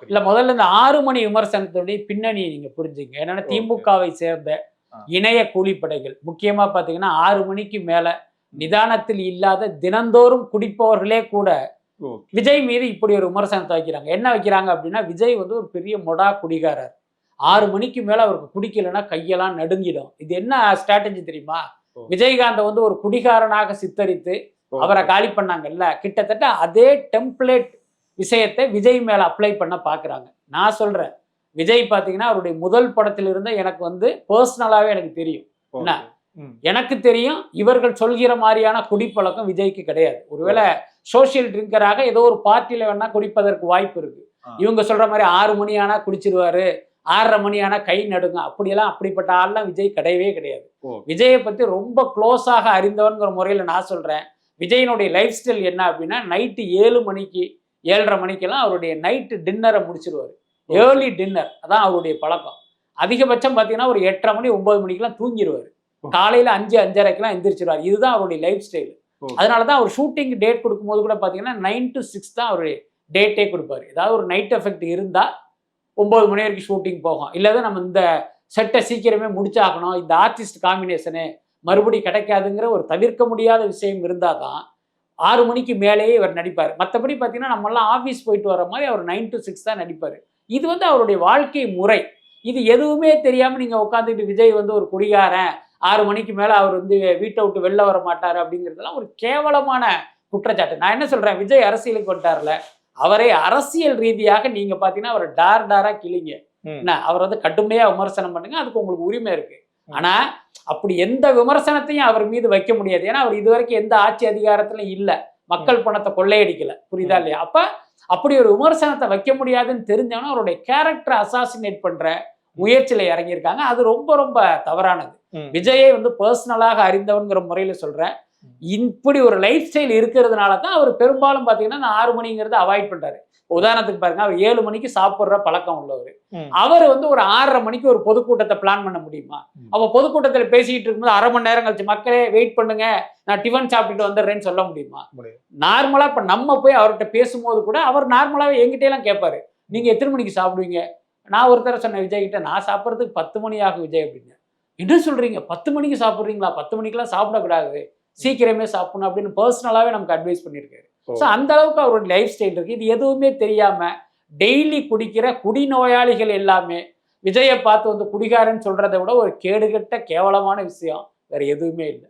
இல்ல முதல்ல இந்த 6 மணி விமர்சனத்துடைய பின்னணியை நீங்க புரிஞ்சுங்க. ஏன்னா திமுகவை சேர்ந்த இணைய கூலிப்படைகள் முக்கியமா பாத்தீங்கன்னா 6 மணிக்கு மேல நிதானத்தில் இல்லாத தினந்தோறும் குடிப்பவர்களே கூட விஜய் மீது இப்படி ஒரு விமர்சனத்தை வைக்கிறாங்க. என்ன வைக்கிறாங்க அப்படின்னா, விஜய் வந்து ஒரு பெரிய மொடா குடிகாரர். 6 மணிக்கு மேல அவருக்கு குடிக்கலைன்னா கையெல்லாம் நடுங்கிடும். இது என்ன ஸ்ட்ராட்டஜி தெரியுமா? விஜயகாந்தை வந்து ஒரு குடிகாரனாக சித்தரித்து அவரை காலி பண்ணாங்கல்ல, கிட்டத்தட்ட அதே டெம்ப்ளேட் விஷயத்தை விஜய் மேல அப்ளை பண்ண பாக்குறாங்க. நான் சொல்றேன், விஜய் பாத்தீங்கன்னா அவருடைய முதல் படத்திலிருந்து எனக்கு வந்து பர்சனலாவே எனக்கு தெரியும். என்ன எனக்கு தெரியும், இவர்கள் சொல்கிற மாதிரியான குடிப்பழக்கம் விஜய்க்கு கிடையாது. ஒருவேளை சோசியல் ட்ரிங்கராக ஏதோ ஒரு பார்ட்டியில வேணா குடிப்பதற்கு வாய்ப்பு இருக்கு. இவங்க சொல்ற மாதிரி 6 மணி ஆனா குடிச்சிருவாரு, 6:30 மணி ஆனா கை நடுங்க, அப்படியெல்லாம் அப்படிப்பட்ட ஆள்லாம் விஜய் கிடையவே கிடையாது. விஜயை பத்தி ரொம்ப க்ளோஸாக அறிந்தவன்கிற முறையில நான் சொல்றேன், விஜயனுடைய லைஃப் ஸ்டைல் என்ன அப்படின்னா, நைட்டு 7 மணிக்கு 7:30 மணிக்கெல்லாம் அவருடைய நைட்டு டின்னரை முடிச்சிருவாரு. ஏர்லி டின்னர் அதான் அவருடைய பழக்கம். அதிகபட்சம் பார்த்தீங்கன்னா ஒரு 8:30 மணி 9 மணிக்கெல்லாம் தூங்கிடுவார். காலையில் 5 5:30க்கெல்லாம் எந்திரிச்சிருவார். இதுதான் அவருடைய லைஃப் ஸ்டைல். அதனால தான் அவர் ஷூட்டிங் டேட் கொடுக்கும்போது கூட பார்த்தீங்கன்னா 9 to 6 தான் அவருடைய டேட்டே கொடுப்பாரு. ஏதாவது ஒரு நைட் எஃபெக்ட் இருந்தால் 9 மணி வரைக்கும் ஷூட்டிங் போகும். இல்லாத நம்ம இந்த செட்டை சீக்கிரமே முடிச்சாகணும், இந்த ஆர்டிஸ்ட் காம்பினேஷனு மறுபடியும் கிடைக்காதுங்கிற ஒரு தவிர்க்க முடியாத விஷயம் இருந்தால் தான் 6 மணிக்கு மேலேயே இவர் நடிப்பார். மற்றபடி பார்த்தீங்கன்னா நம்மளாம் ஆஃபீஸ் போயிட்டு வர மாதிரி அவர் 9 to 6 தான் நடிப்பார். இது வந்து அவருடைய வாழ்க்கை முறை. இது எதுவுமே தெரியாமல் நீங்கள் உட்காந்துக்கிட்டு விஜய் வந்து ஒரு குடிகாரன், 6 மணிக்கு மேலே அவர் வந்து வீட்டை விட்டு வெளில வர மாட்டார் அப்படிங்கிறதுலாம் ஒரு கேவலமான குற்றச்சாட்டு. நான் என்ன சொல்கிறேன், விஜய் அரசியலுக்கு வந்துட்டார்ல, அவரை அரசியல் ரீதியாக நீங்கள் பார்த்தீங்கன்னா அவரை டாராக கிளிங்க. என்ன அவர் வந்து கடுமையாக விமர்சனம் பண்ணுங்க, அதுக்கு உங்களுக்கு உரிமை இருக்குது. ஆனால் அப்படி எந்த விமர்சனத்தையும் அவர் மீது வைக்க முடியாது. ஏன்னா அவர் இதுவரைக்கும் எந்த ஆட்சி அதிகாரத்திலும் இல்லை, மக்கள் பணத்தை கொள்ளையடிக்கல, புரியுதா இல்லையா? அப்போ அப்படி ஒரு விமர்சனத்தை வைக்க முடியாதுன்னு தெரிஞ்சவனா அவருடைய கேரக்டரை அசாசினேட் பண்ற முயற்சியில இறங்கியிருக்காங்க. அது ரொம்ப ரொம்ப தவறானது. விஜயை வந்து பர்சனலாக அறிந்தவன்கிற முறையில சொல்றேன். இப்படி ஒரு லைஃப் ஸ்டைல் இருக்கிறதுனால தான் அவர் பெரும்பாலும் பாத்தீங்கன்னா நான் 6 மணிங்கிறத அவாய்ட் பண்றாரு. உதாரணத்துக்கு பாருங்க, அவர் 7 மணிக்கு சாப்பிட்ற பழக்கம் உள்ளவர். அவர் வந்து ஒரு 6:30 மணிக்கு ஒரு பொதுக்கூட்டத்தை பிளான் பண்ண முடியுமா? அப்ப பொதுக்கூட்டத்தில் பேசிக்கிட்டு இருக்கும்போது 1/2 மணி நேரம் கழிச்சு மக்களே வெயிட் பண்ணுங்க, நான் டிஃபன் சாப்பிட்டுட்டு வந்துடுறேன்னு சொல்ல முடியுமா? நார்மலா இப்ப நம்ம போய் அவர்கிட்ட பேசும்போது கூட அவர் நார்மலாவே என்கிட்ட எல்லாம் கேட்பாரு, நீங்க எத்தனை மணிக்கு சாப்பிடுவீங்க? நான் ஒரு தடவை சொன்னேன் விஜய் கிட்ட, நான் சாப்பிட்றதுக்கு 10 மணி ஆகும் விஜய் அப்படின்னு. என்ன சொல்றீங்க, 10 மணிக்கு சாப்பிட்றீங்களா? 10 மணிக்கெல்லாம் சாப்பிடக்கூடாது, சீக்கிரமே சாப்பிடணும் அப்படின்னு பர்சனலாவே நமக்கு அட்வைஸ் பண்ணியிருக்காரு. ஸோ அந்த அளவுக்கு அவருடைய லைஃப் ஸ்டைல் இருக்கு. இது எதுவுமே தெரியாம டெய்லி குடிக்கிற குடிநோயாளிகள் எல்லாமே விஜயை பார்த்து வந்து குடிகாரன்னு சொல்றதை விட ஒரு கேடுகட்ட கேவலமான விஷயம் வேற எதுவுமே இல்லை.